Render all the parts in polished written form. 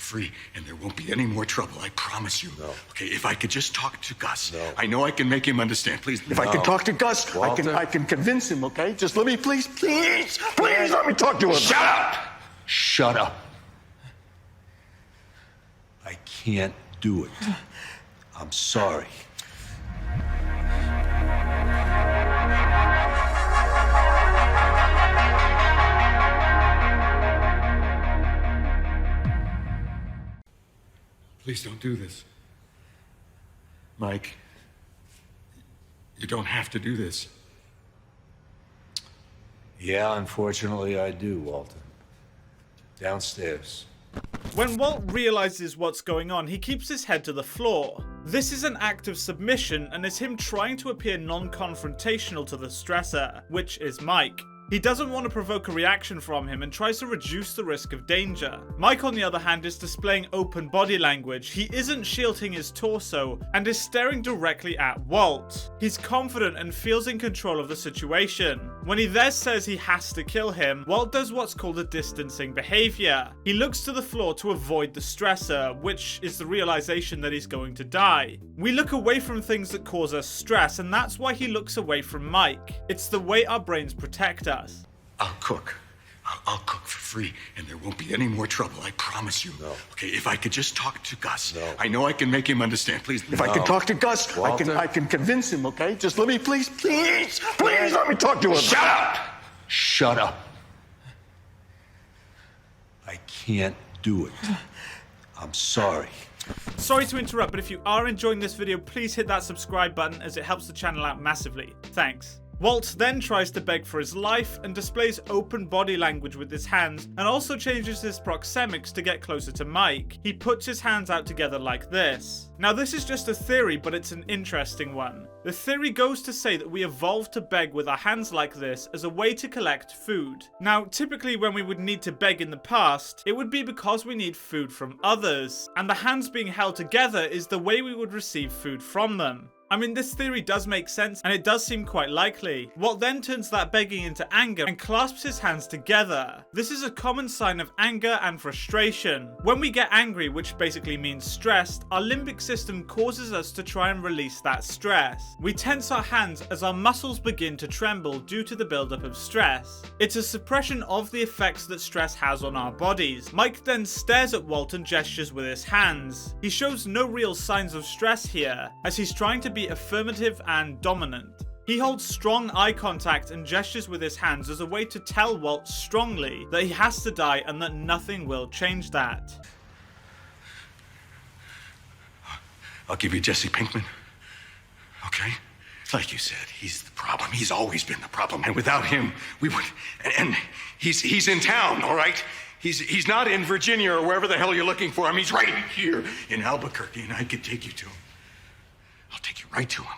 free, and there won't be any more trouble. I promise you. No. Okay, if I could just talk to Gus. No. I know I can make him understand. Please, if I No. can talk to Gus, Walter. I can convince him, okay? Just let me, please let me talk to him. Shut up! Shut up. I can't do it. I'm sorry. Please don't do this. Mike, you don't have to do this. Yeah, unfortunately I do, Walter. Downstairs. When Walt realizes what's going on, he keeps his head to the floor. This is an act of submission and is him trying to appear non-confrontational to the stressor, which is Mike. He doesn't want to provoke a reaction from him and tries to reduce the risk of danger. Mike, on the other hand, is displaying open body language. He isn't shielding his torso and is staring directly at Walt. He's confident and feels in control of the situation. When he then says he has to kill him, Walt does what's called a distancing behavior. He looks to the floor to avoid the stressor, which is the realization that he's going to die. We look away from things that cause us stress, and that's why he looks away from Mike. It's the way our brains protect us. I'll cook. I'll cook for free, and there won't be any more trouble. I promise you. No. Okay, if I could just talk to Gus. No. I know I can make him understand. Please, if I No. can talk to Gus, Walter. I can convince him, okay? Just let me, please let me talk to him. Shut up! Shut up. I can't do it. I'm sorry. Sorry to interrupt, but if you are enjoying this video, please hit that subscribe button as it helps the channel out massively. Thanks. Walt then tries to beg for his life and displays open body language with his hands and also changes his proxemics to get closer to Mike. He puts his hands out together like this. Now this is just a theory, but it's an interesting one. The theory goes to say that we evolved to beg with our hands like this as a way to collect food. Now typically when we would need to beg in the past, it would be because we need food from others, and the hands being held together is the way we would receive food from them. I mean, this theory does make sense, and it does seem quite likely. Walt then turns that begging into anger and clasps his hands together. This is a common sign of anger and frustration. When we get angry, which basically means stressed, our limbic system causes us to try and release that stress. We tense our hands as our muscles begin to tremble due to the buildup of stress. It's a suppression of the effects that stress has on our bodies. Mike then stares at Walt and gestures with his hands. He shows no real signs of stress here, as he's trying to be affirmative and dominant. He holds strong eye contact and gestures with his hands as a way to tell Walt strongly that he has to die and that nothing will change that. I'll give you Jesse Pinkman. Okay? Like you said, he's the problem. He's always been the problem. And without him, we would... And he's in town, all right? He's not in Virginia or wherever the hell you're looking for him. He's right here in Albuquerque, and I could take you to him. I'll take you right to him.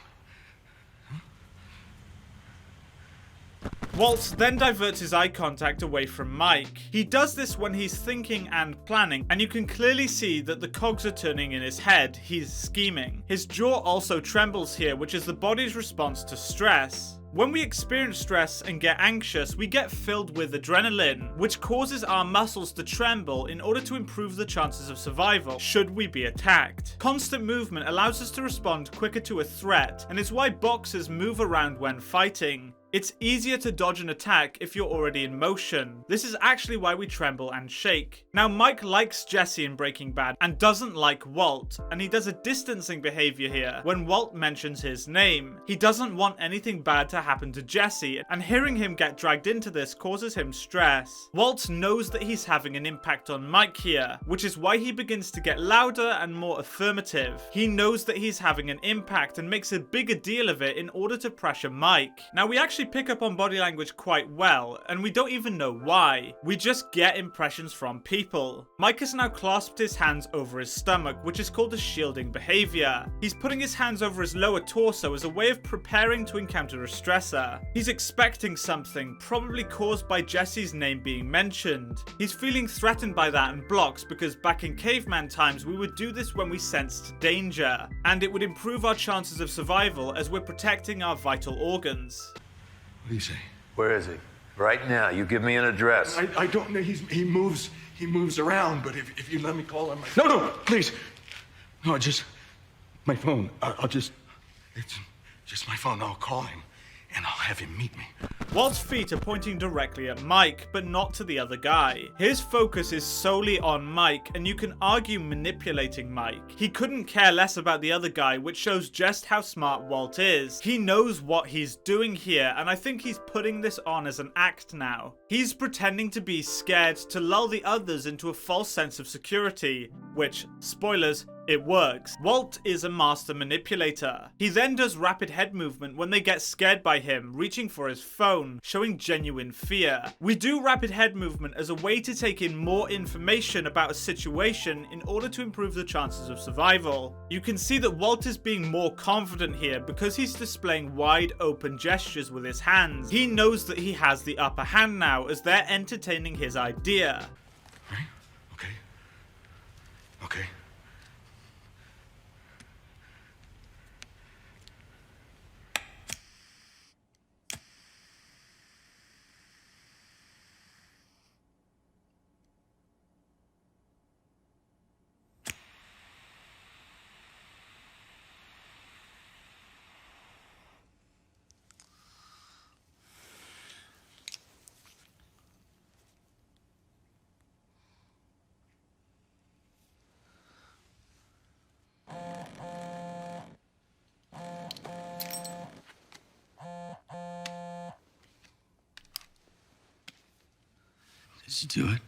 Walt then diverts his eye contact away from Mike. He does this when he's thinking and planning, and you can clearly see that the cogs are turning in his head. He's scheming. His jaw also trembles here, which is the body's response to stress. When we experience stress and get anxious, we get filled with adrenaline, which causes our muscles to tremble in order to improve the chances of survival should we be attacked. Constant movement allows us to respond quicker to a threat, and is why boxers move around when fighting. It's easier to dodge an attack if you're already in motion. This is actually why we tremble and shake. Now Mike likes Jesse in Breaking Bad and doesn't like Walt, and he does a distancing behavior here when Walt mentions his name. He doesn't want anything bad to happen to Jesse, and hearing him get dragged into this causes him stress. Walt knows that he's having an impact on Mike here, which is why he begins to get louder and more affirmative. He knows that he's having an impact and makes a bigger deal of it in order to pressure Mike. Now we actually pick up on body language quite well, and we don't even know why. We just get impressions from people. Mike has now clasped his hands over his stomach, which is called a shielding behavior. He's putting his hands over his lower torso as a way of preparing to encounter a stressor. He's expecting something, probably caused by Jesse's name being mentioned. He's feeling threatened by that and blocks, because back in caveman times we would do this when we sensed danger, and it would improve our chances of survival as we're protecting our vital organs. What do you say? Where is he? Right now. You give me an address. I don't know. He moves he moves around, but if you let me call him... No, please. No, just my phone. It's just my phone. I'll call him, and I'll have him meet me. Walt's feet are pointing directly at Mike, but not to the other guy. His focus is solely on Mike, and you can argue manipulating Mike. He couldn't care less about the other guy, which shows just how smart Walt is. He knows what he's doing here, and I think he's putting this on as an act now. He's pretending to be scared to lull the others into a false sense of security, which, spoilers, it works. Walt is a master manipulator. He then does rapid head movement when they get scared by him, reaching for his phone, showing genuine fear. We do rapid head movement as a way to take in more information about a situation in order to improve the chances of survival. You can see that Walt is being more confident here because he's displaying wide open gestures with his hands. He knows that he has the upper hand now as they're entertaining his idea. Right? Okay. Did you do it?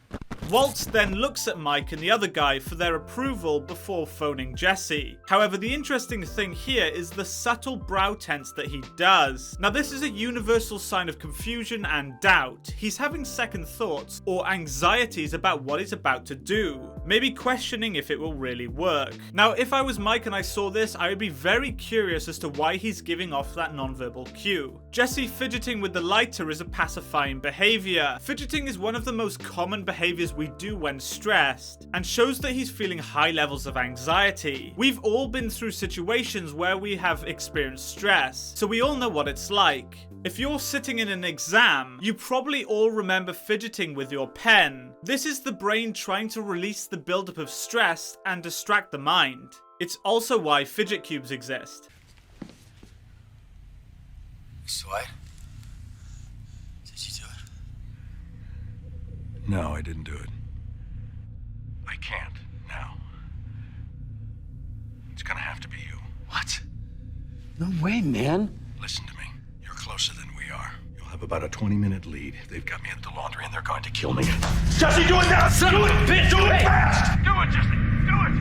Walt then looks at Mike and the other guy for their approval before phoning Jesse. However, the interesting thing here is the subtle brow tense that he does. Now, this is a universal sign of confusion and doubt. He's having second thoughts or anxieties about what he's about to do, maybe questioning if it will really work. Now, if I was Mike and I saw this, I would be very curious as to why he's giving off that nonverbal cue. Jesse fidgeting with the lighter is a pacifying behavior. Fidgeting is one of the most common behaviors we do when stressed, and shows that he's feeling high levels of anxiety. We've all been through situations where we have experienced stress, so we all know what it's like. If you're sitting in an exam, you probably all remember fidgeting with your pen. This is the brain trying to release the buildup of stress and distract the mind. It's also why fidget cubes exist. So what? Did you do it? No, I didn't do it. I can't now. It's gonna have to be you. What? No way, man. Listen to me. You're closer than we are. You'll have about a 20-minute lead. They've got me at the laundry and they're going to kill me. Jesse, do it now! Son of a bitch! Do it fast! Do it, Jesse! Do it!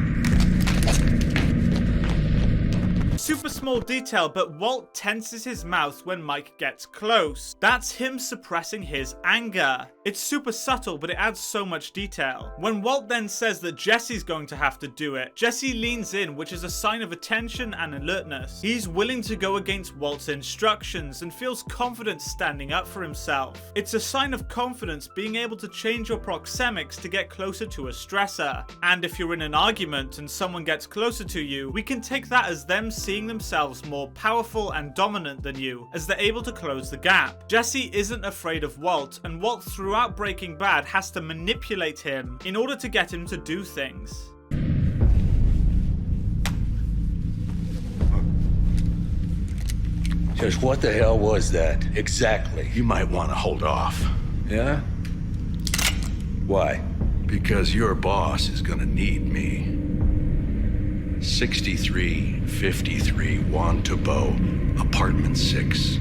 Super small detail, but Walt tenses his mouth when Mike gets close. That's him suppressing his anger. It's super subtle, but it adds so much detail. When Walt then says that Jesse's going to have to do it, Jesse leans in, which is a sign of attention and alertness. He's willing to go against Walt's instructions and feels confident standing up for himself. It's a sign of confidence being able to change your proxemics to get closer to a stressor. And if you're in an argument and someone gets closer to you, we can take that as them seeing themselves more powerful and dominant than you, as they're able to close the gap. Jesse isn't afraid of Walt, and Walt throughout Breaking Bad has to manipulate him in order to get him to do things. Just what the hell was that, exactly? You might want to hold off. Yeah? Why? Because your boss is gonna need me. 6353 Juan Tabo, apartment 6.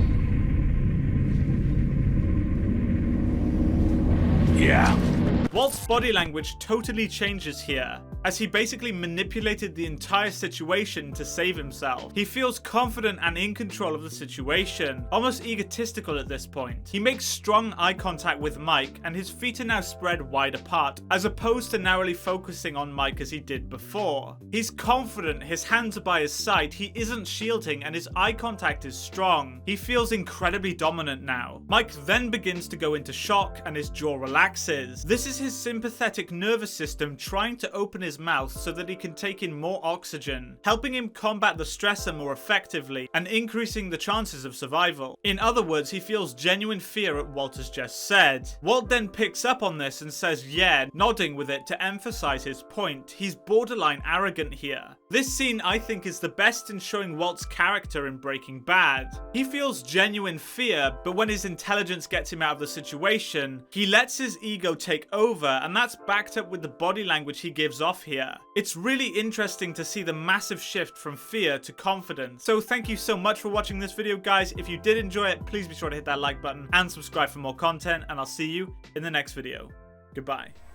Yeah. Walt's body language totally changes here, as he basically manipulated the entire situation to save himself. He feels confident and in control of the situation, almost egotistical at this point. He makes strong eye contact with Mike, and his feet are now spread wide apart, as opposed to narrowly focusing on Mike as he did before. He's confident, his hands are by his side, he isn't shielding, and his eye contact is strong. He feels incredibly dominant now. Mike then begins to go into shock, and his jaw relaxes. This is his sympathetic nervous system trying to open his his mouth so that he can take in more oxygen, helping him combat the stressor more effectively and increasing the chances of survival. In other words, he feels genuine fear at what has just said. Walt then picks up on this and says yeah, nodding with it to emphasize his point. He's borderline arrogant here. This scene I think is the best in showing Walt's character in Breaking Bad. He feels genuine fear, but when his intelligence gets him out of the situation, he lets his ego take over, and that's backed up with the body language he gives off here. It's really interesting to see the massive shift from fear to confidence. So thank you so much for watching this video, guys. If you did enjoy it, please be sure to hit that like button and subscribe for more content, and I'll see you in the next video. Goodbye.